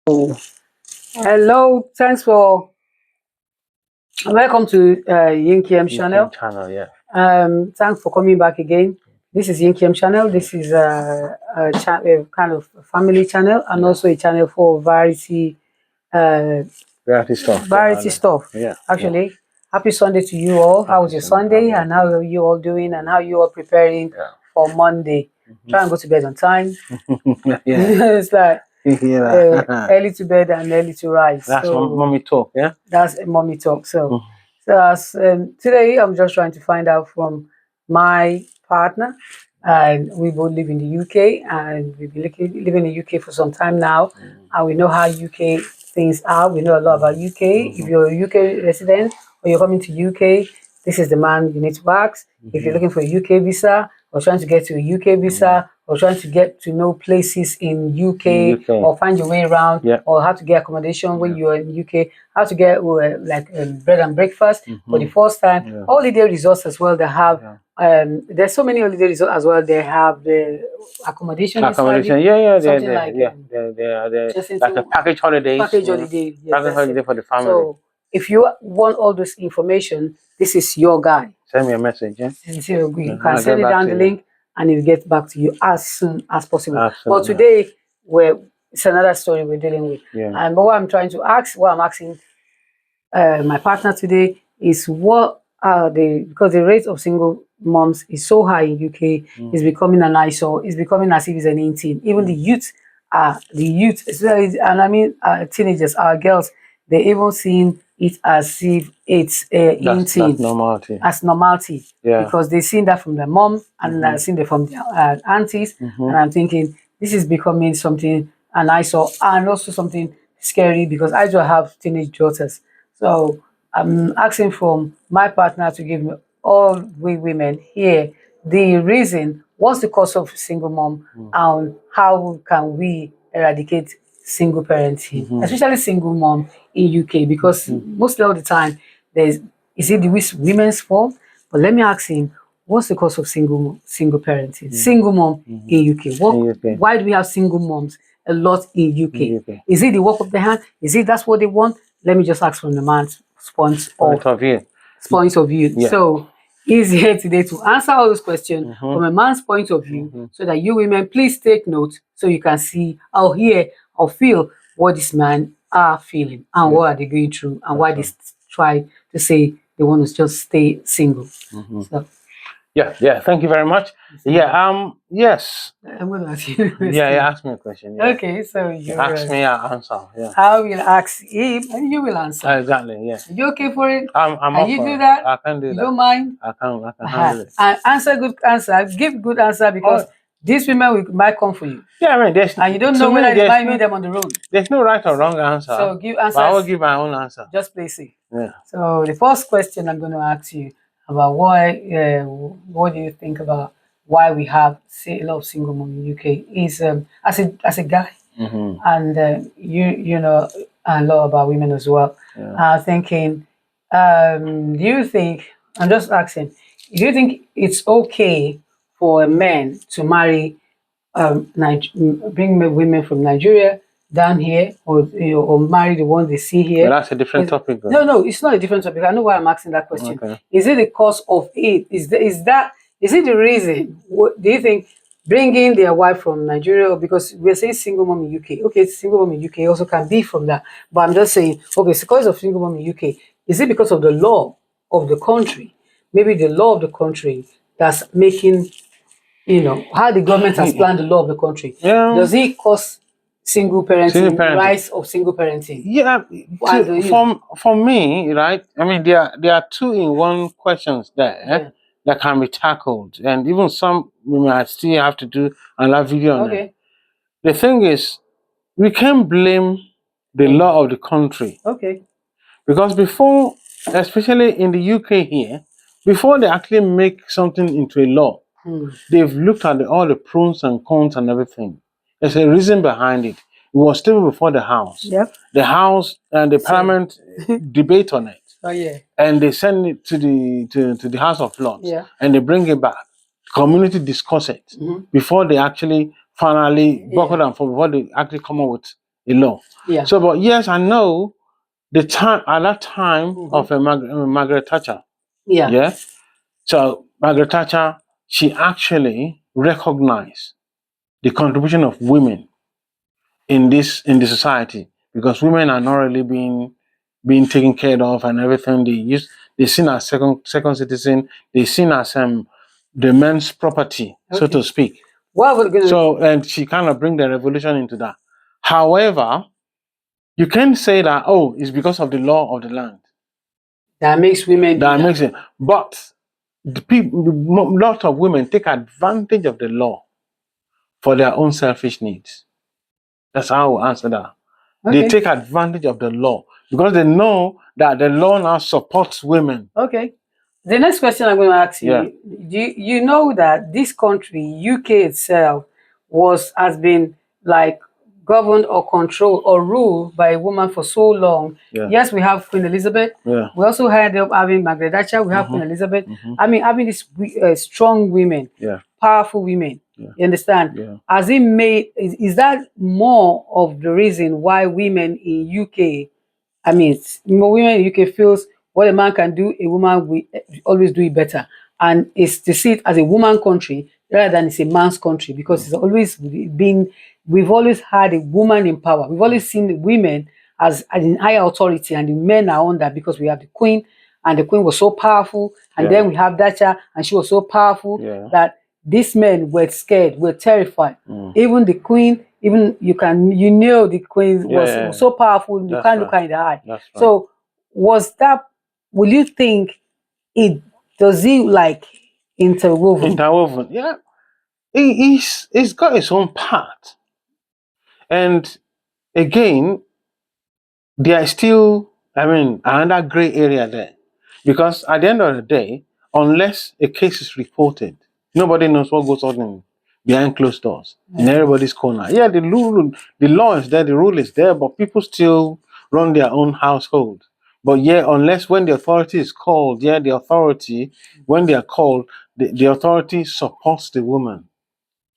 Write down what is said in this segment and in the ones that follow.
Oh, hello, thanks for welcome to YinkYem channel. Yeah. Thanks for coming back again. This is YinkYem channel. This is a kind of family channel and also a channel for uh, Variety stuff. variety stuff. Yeah. Actually, happy Sunday to you all. How was your Sunday? Sunday. And how are you all doing? And how you all preparing for Monday? Try and go to bed on time. Yeah. It's like Yeah. early to bed and early to rise. That's So mommy talk. Yeah. that's a mommy talk. So as today I'm just trying to find out from my partner, and we both live in the UK, and we've been living in the UK for some time now, and we know how UK things are. We know a lot about UK. If you're a UK resident or you're coming to UK, this is the man you need to ask. If you're looking for a UK visa or trying to get to a UK visa or trying to get to know places in UK, or find your way around, or how to get accommodation when you're in UK, how to get bread and breakfast for the first time, holiday resorts as well. They have there's so many holiday resorts as well. They have the accommodation. Something like like a package holidays. Package holiday. Yes, package holiday for the family. So if you want all this information, this is your guy. Send me a message. Yeah. You can send it down the link, and it will get back to you as soon as possible. Absolutely. But today, it's another story we're dealing with. And but what I'm asking my partner today is what are because the rate of single moms is so high in UK, is becoming an eyesore, it's becoming as if it's an in thing. Even the youth, especially, and I mean teenagers, our girls, they even seeing it as if it's in thing. As normality. Because they've seen that from their mom and seen that from their aunties. And I'm thinking this is becoming something an eyesore and also something scary, because I do have teenage daughters. So I'm asking from my partner to give me, all we women here, the reason, what's the cause of single mom, and how can we eradicate single parenting, especially single mom in UK, because most of the time is it the women's fault? But let me ask him, what's the cause of single parenting, single mom in UK? Why do we have single moms a lot in UK? Is it the work of the hand? Is it that's what they want? Let me just ask from the man's point of view. So he's here today to answer all those questions from a man's point of view, so that you women, please take note, so you can see or hear or feel what this man are feeling and what are they going through, and why they try to say they want to just stay single. So Thank you very much. Yes. I'm going to ask you a question. Ask me a question. Okay, so you ask me, I'll answer. I will ask him and you will answer. Exactly. You okay for it? Can you do that? I can do that. You don't mind? I can handle it. And answer good answer. Give good answer, because these women might come for you. I mean, and you don't know whether you might meet them on the road. There's no right or wrong answer. So give answers. I will give my own answer. Just play safe. So the first question I'm going to ask you about what do you think about why we have a lot of single mom in UK is as a guy, and you know a lot about women as well. Thinking, do you think? I'm just asking. Do you think it's okay for a man to marry bring women from Nigeria down here, or marry the ones they see here? Well, that's a different topic. Though. No, it's not a different topic. I know why I'm asking that question. Is it the cause of it? Is it the reason? Do you think bringing their wife from Nigeria, because we're saying single mom in UK? Okay, single mom in UK also can be from that, but I'm just saying, okay, it's because of single mom in UK. Is it because of the law of the country? Maybe the law of the country that's making, how the government has planned the law of the country. Does it cause single parenting, rise of single parenting? For me, right? I mean, there are two-in-one questions there that can be tackled, and even some we might still have to do another video on it. The thing is, we can't blame the law of the country. Because before, especially in the UK here, before they actually make something into a law, they've looked at all the pros and cons and everything. There's a reason behind it. It was still before the House. The House and the Parliament debate on it. And they send it to the House of Lords. And they bring it back. Community discuss it before they actually finally buckle down, before they actually come up with a law. Yeah. So, but yes, I know the time at that time of Margaret Thatcher. Yeah. Yeah. So Margaret Thatcher, she actually recognized the contribution of women in the society, because women are not really being taken care of and everything. They seen as second citizen. They seen as the men's property, so to speak. So, and she kind of bring the revolution into that. However, you can't say that, oh, it's because of the law of the land that makes women that makes it. But the people, lot of women take advantage of the law for their own selfish needs. That's how I will answer that. Okay. They take advantage of the law because they know that the law now supports women. Okay. The next question I'm going to ask you, you know that this country, UK itself, has been like governed or controlled or ruled by a woman for so long. Yeah. Yes, we have Queen Elizabeth. Yeah. We also had having Margaret Thatcher. We have Queen Elizabeth. I mean, having these strong women, powerful women. Yeah. You understand? Yeah. Has it made, is that more of the reason why women in UK, I mean, women in UK feels what a man can do, a woman will always do it better. And it's to see it as a woman country rather than it's a man's country, because it's always been, we've always had a woman in power. We've always seen women as in higher authority, and the men are under, because we have the Queen, and the Queen was so powerful. And then we have Thatcher, and she was so powerful that these men were scared, were terrified. Even the Queen, even you know the Queen was so powerful, you can't look her in the eye. Right. So was that, will you think does it like interwoven? Interwoven, yeah. It's got its own part. And again, there is still, I mean, another gray area there. Because at the end of the day, unless a case is reported, nobody knows what goes on behind closed doors, in everybody's corner. Yeah, the law is there, the rule is there, but people still run their own household. But yeah, unless when the authority is called, the authority, when they are called, the authority supports the woman.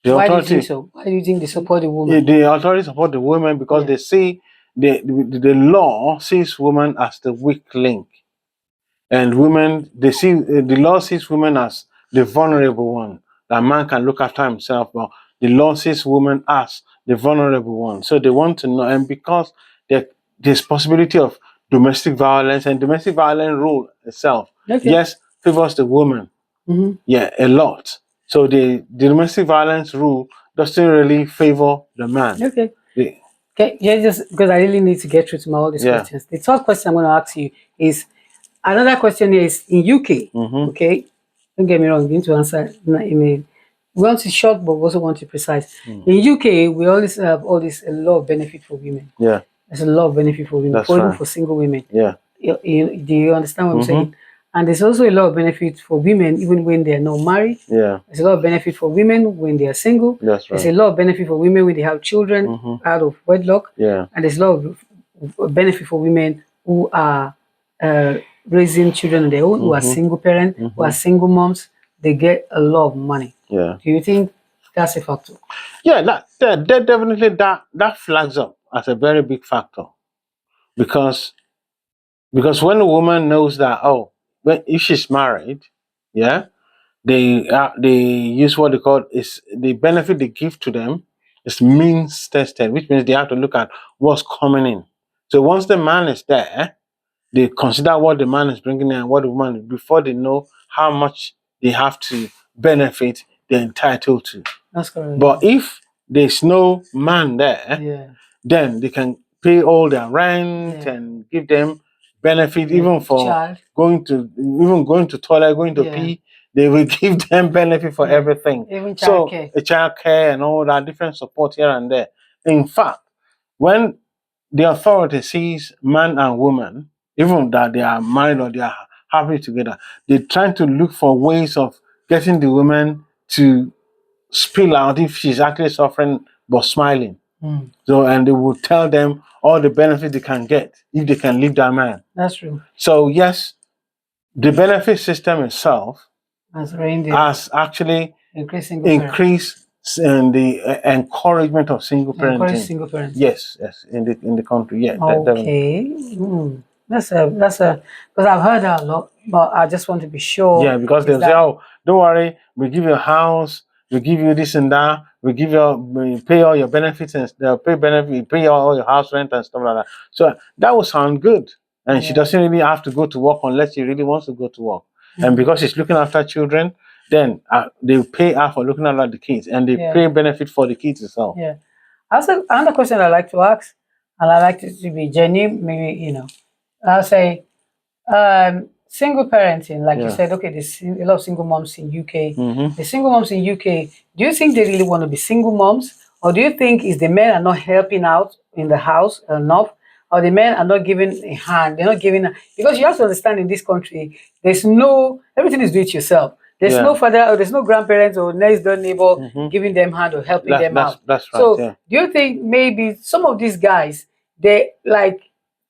Why do you think so? Why do you think they support the woman? The authority support the woman because they see the law sees women as the weak link. And women, they see the law sees women as the vulnerable one. That man can look after himself, but the law sees women as the vulnerable one. So they want to know, and because there's possibility of domestic violence, and domestic violence rule itself, yes, favors the woman. Yeah, a lot. So the domestic violence rule doesn't really favor the man. Okay. Yeah, just because I really need to get through to all these questions. The third question I'm going to ask you is, another question is, in UK, okay, don't get me wrong, you need to answer we want it short, but we also want it precise. In UK, we always have a lot of benefit for women. Yeah. There's a lot of benefit for women, even for single women. Yeah. Do you understand what I'm saying? And there's also a lot of benefit for women even when they're not married. Yeah. There's a lot of benefit for women when they are single. That's right. There's a lot of benefit for women when they have children out of wedlock. Yeah. And there's a lot of benefit for women who are raising children on their own, who are single parents, who are single moms. They get a lot of money. Yeah. Do you think that's a factor? Yeah, that definitely that flags up as a very big factor. Because when a woman knows that, if she's married, they use what they call is the benefit they give to them is means tested, which means they have to look at what's coming in. So once the man is there, they consider what the man is bringing in and what the woman is, before they know how much they have to benefit they're entitled to. That's correct. But if there's no man there, then they can pay all their rent and give them benefit even for going to toilet, going to pee. They will give them benefit for everything. Even childcare. So child care and all that, different support here and there. In fact, when the authority sees man and woman, even that they are married or they are happy together, they're trying to look for ways of getting the woman to spill out if she's actually suffering but smiling. So, and they will tell them all the benefits they can get if they can leave that man. That's true. So yes, the benefit system itself has actually increased and the encouragement of single parenting. Single parenting. Yes, in the country. Yeah. Okay. That's because I've heard that a lot, but I just want to be sure. Yeah, because they'll say, "Oh, don't worry, we give you a house, we give you this and that, we pay all your benefits and they'll pay all your house rent and stuff like that." So that would sound good, and she doesn't really have to go to work unless she really wants to go to work. And because she's looking after children, then they pay her for looking after the kids, and they pay benefit for the kids as well. Yeah. Also, another question I like to ask, and I like it to be genuine, maybe I'll say, single parenting, like you said, okay, there's a lot of single moms in UK. The single moms in UK, do you think they really want to be single moms? Or do you think is the men are not helping out in the house enough? Or the men are not giving a hand? They're not giving because you have to understand in this country, everything is do it yourself. There's no father or there's no grandparents or next door neighbor giving them hand or helping them out. That's right. So do you think maybe some of these guys, they like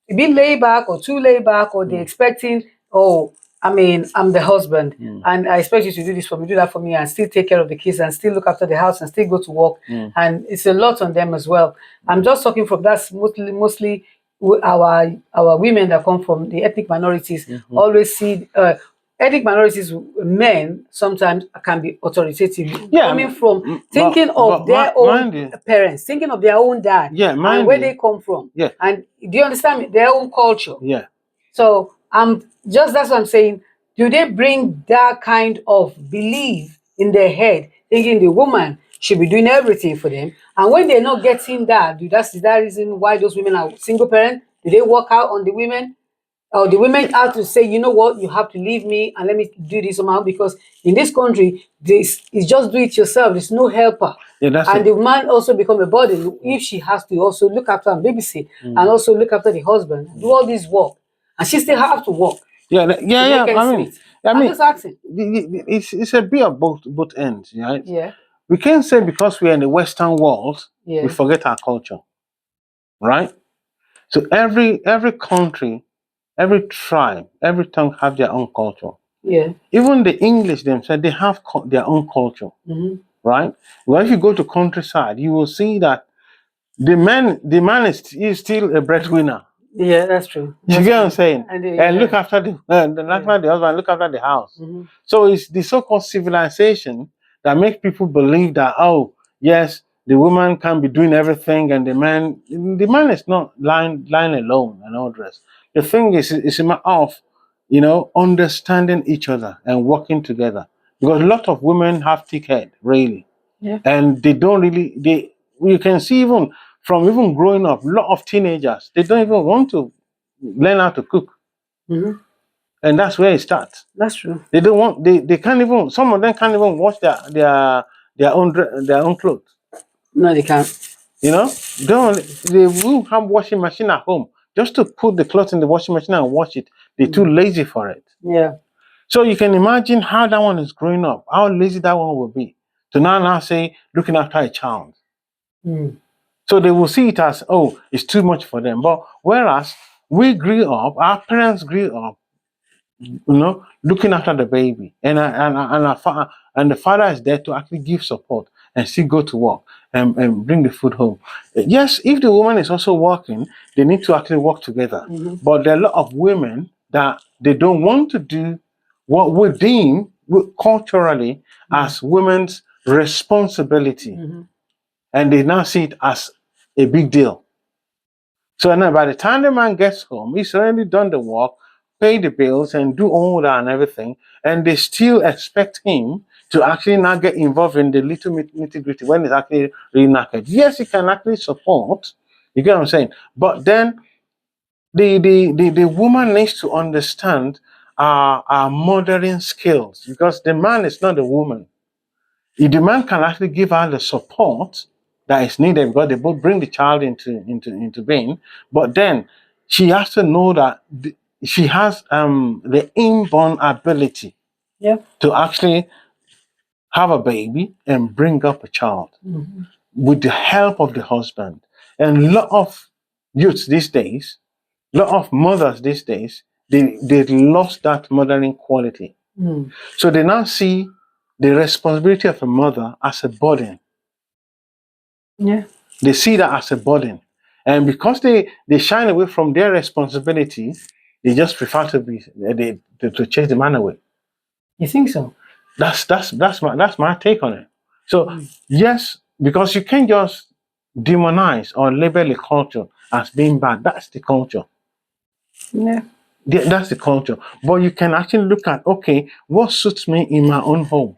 be laid back or too laid back, or they're expecting, oh, I mean, I'm the husband and I expect you to do this for me, do that for me, and still take care of the kids and still look after the house and still go to work. And it's a lot on them as well. I'm just talking from that's mostly our women that come from the ethnic minorities always see ethnic minorities men sometimes can be authoritative, coming from thinking of their own parents, thinking of their own dad, and where they come from, and do you understand me? Their own culture. So that's what I'm saying. Do they bring that kind of belief in their head, thinking the woman should be doing everything for them? And when they're not getting that, is that reason why those women are single parents? Do they work out on the women? Or the women have to say, you know what, you have to leave me and let me do this somehow, because in this country, this is just do it yourself. There's no helper. And the man also become a burden if she has to also look after and babysit and also look after the husband, do all this work. And she still have to work. I mean, I'm just asking. It's a bit of both ends, right? Yeah. We can't say because we're in the Western world, we forget our culture, right? So every country, every tribe, every tongue have their own culture. Yeah. Even the English themselves, they have their own culture, right? Well, if you go to countryside, you will see that the man is still a breadwinner. Yeah, that's true. You get what I'm saying? And look after the husband, look after the house. So it's the so-called civilization that makes people believe that, oh, yes, the woman can be doing everything, and the man is not lying alone and all the rest. The thing is, it's a matter of, understanding each other and working together. Because a lot of women have thick head, really. Yeah. And they don't really, you can see even from growing up, a lot of teenagers, they don't even want to learn how to cook. And that's where it starts. That's true. They don't want, they can't even, some of them can't even wash their own clothes. No, they can't. They will have washing machine at home. Just to put the clothes in the washing machine and wash it, they're too lazy for it. Yeah. So you can imagine how that one is growing up, how lazy that one will be. To now say, looking after a child. So they will see it as, oh, it's too much for them. But whereas we grew up, our parents grew up, looking after the baby, and the father is there to actually give support and still go to work and bring the food home. Yes, if the woman is also working, they need to actually work together. But there are a lot of women that they don't want to do what we deem culturally as women's responsibility, and they now see it as a big deal. So now by the time the man gets home, he's already done the work, pay the bills, and do all that and everything, and they still expect him to actually not get involved in the little nitty-gritty when it's actually really knackered. Yes, he can actually support, you get what I'm saying? But then the woman needs to understand our mothering skills, because the man is not the woman. If the man can actually give her the support that is needed, because they both bring the child into being, but then she has to know that she has the inborn ability to actually have a baby and bring up a child with the help of the husband. And a lot of youths these days, a lot of mothers these days, they lost that mothering quality. So they now see the responsibility of a mother as a burden. Yeah. They see that as a burden. And because they shine away from their responsibility, they just prefer to chase the man away. You think so? That's my take on it. So yes, because you can't just demonize or label a culture as being bad. That's the culture. Yeah. That's the culture. But you can actually look at, okay, what suits me in my own home,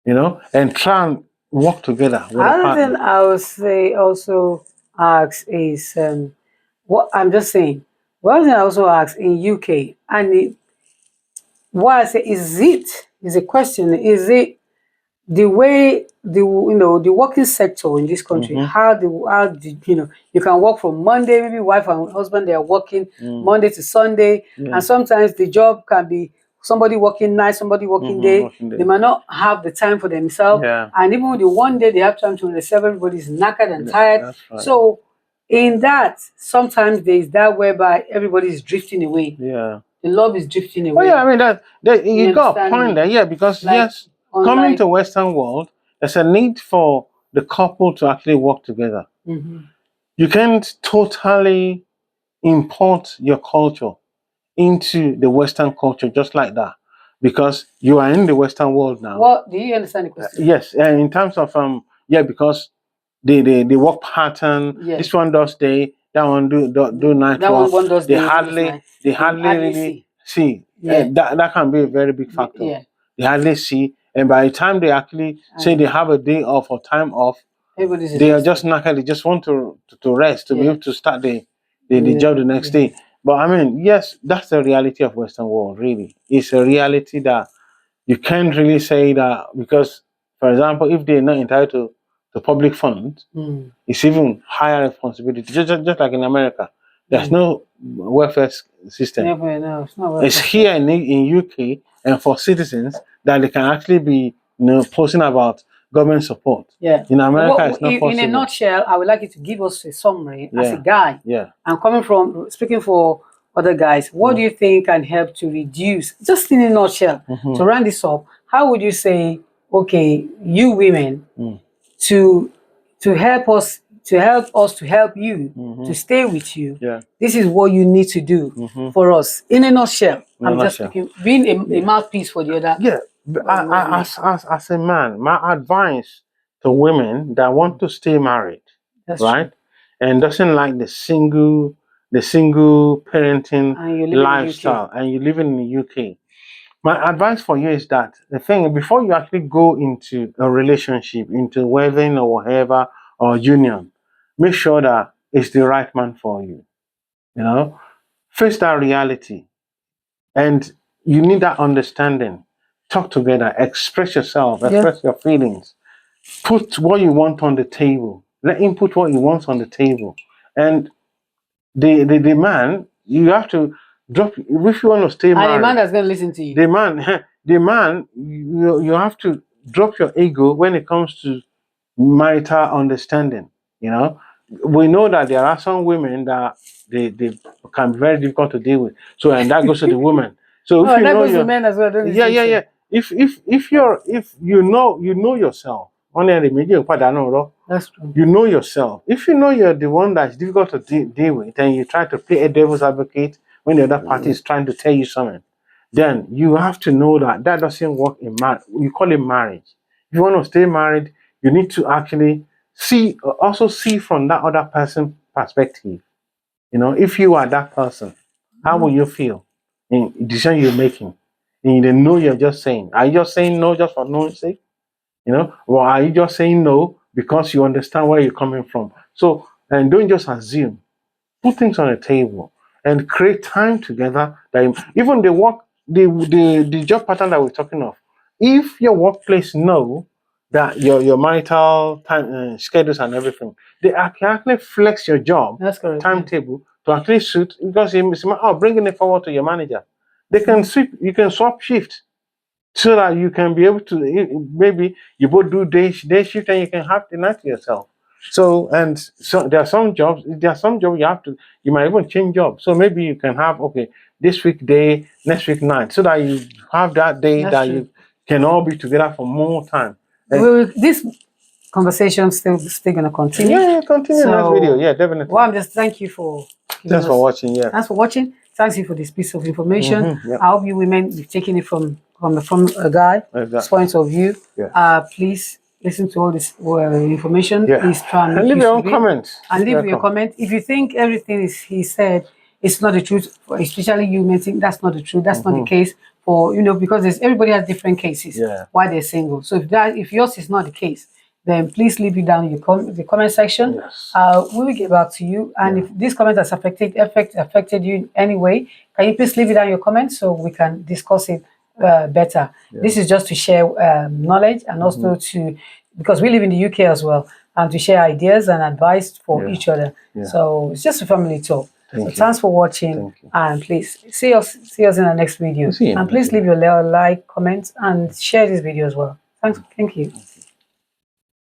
and try and work together with a Other partner. thing I would say also ask is what I'm just saying. One thing I also ask in UK, and what I say is a question. Is it the way the working sector in this country? How you can work from Monday, maybe wife and husband they are working Monday to Sunday, and sometimes the job can be somebody working night, somebody working day. They might not have the time for themselves, and even with the one day they have time to themselves, everybody's knackered and tired. Right. So in that, sometimes there is that whereby everybody is drifting away. Yeah. The love is drifting away. Oh yeah, I mean that you got a point there. Yeah, because yes, coming to Western world, there's a need for the couple to actually work together. You can't totally import your culture into the Western culture just like that, because you are in the Western world now. What do you understand the question? Yes, and in terms of because the work pattern. This one does day, that one do night work. One does they day, hardly really see. That can be a very big factor. Yeah. They hardly see, and by the time they actually say they have a day off or time off, everybody's they are just knackered. They just want to rest to be able to start the job the next day. But I mean, yes, that's the reality of Western world. Really, it's a reality that you can't really say that, because, for example, if they're not entitled to public funds, it's even higher responsibility. Just like in America, there's no welfare system. No, it's not welfare. It's here in UK, and for citizens that they can actually be posting about government support. Yeah. In America, it's not possible. In a nutshell, I would like you to give us a summary as a guy. Yeah. And speaking for other guys, what do you think can help to reduce, just in a nutshell, to round this up, how would you say, okay, you women, to help us to help you to stay with you, this is what you need to do for us. In a nutshell, I'm just speaking, being a mouthpiece for the other. Yeah, as a man, my advice to women that want to stay married, right, and doesn't like the single parenting lifestyle, and you live in the UK, my advice for you is that the thing, before you actually go into a relationship, into wedding or whatever, or union, make sure that it's the right man for you. Face that reality, and you need that understanding. Talk together, express yourself, express your feelings, put what you want on the table, let him put what he wants on the table. And the man, you have to drop, if you want to stay married. And the man that's going to listen to you. The man, you have to drop your ego when it comes to marital understanding. We know that there are some women that they can be very difficult to deal with. So, and that goes to the women. So if you know the men as well. Yeah. If you know yourself, that's true. You know yourself. If you know you're the one that's difficult to deal with, and you try to play a devil's advocate when the other party is trying to tell you something, then you have to know that doesn't work in marriage. You call it marriage. If you want to stay married, you need to actually see from that other person's perspective. If you are that person, how will you feel in the decision you're making? And you know you're just saying. Are you just saying no just for no's sake? Or are you just saying no because you understand where you're coming from? So, and don't just assume. Put things on the table and create time together. That even the job pattern that we're talking of. If your workplace know that your marital time schedules and everything, they can actually flex your job timetable to actually suit, because bringing it forward to your manager. They can you can swap shift, so that you can be able to, maybe you both do day shift and you can have the night to yourself. So there are some jobs you might even change jobs. So maybe you can have, this week day, next week night, so that you have that day you can all be together for more time. This conversation still gonna continue. Yeah, continue in next video. Yeah, definitely. Well, I'm just thank you for thanks for watching. Yeah, thanks for watching. Thanks you for this piece of information. Yep. I hope you women you've taken it from a guy's point of view. Yeah. Please listen to all this information. Yeah. Please try and leave your own comments. And leave your comment. If you think everything he said is not the truth, especially you may think that's not the truth. That's not the case. For because everybody has different cases why they're single. So if yours is not the case, then please leave it down in the comment section. Yes. We will get back to you. And if this comment has affected you in any way, can you please leave it down in your comments so we can discuss it better. This is just to share knowledge and also because we live in the UK as well, and to share ideas and advice for each other. So it's just a family talk. Thanks for watching, and please see us in the next video. And please leave your like, comment, and share this video as well. Thank you.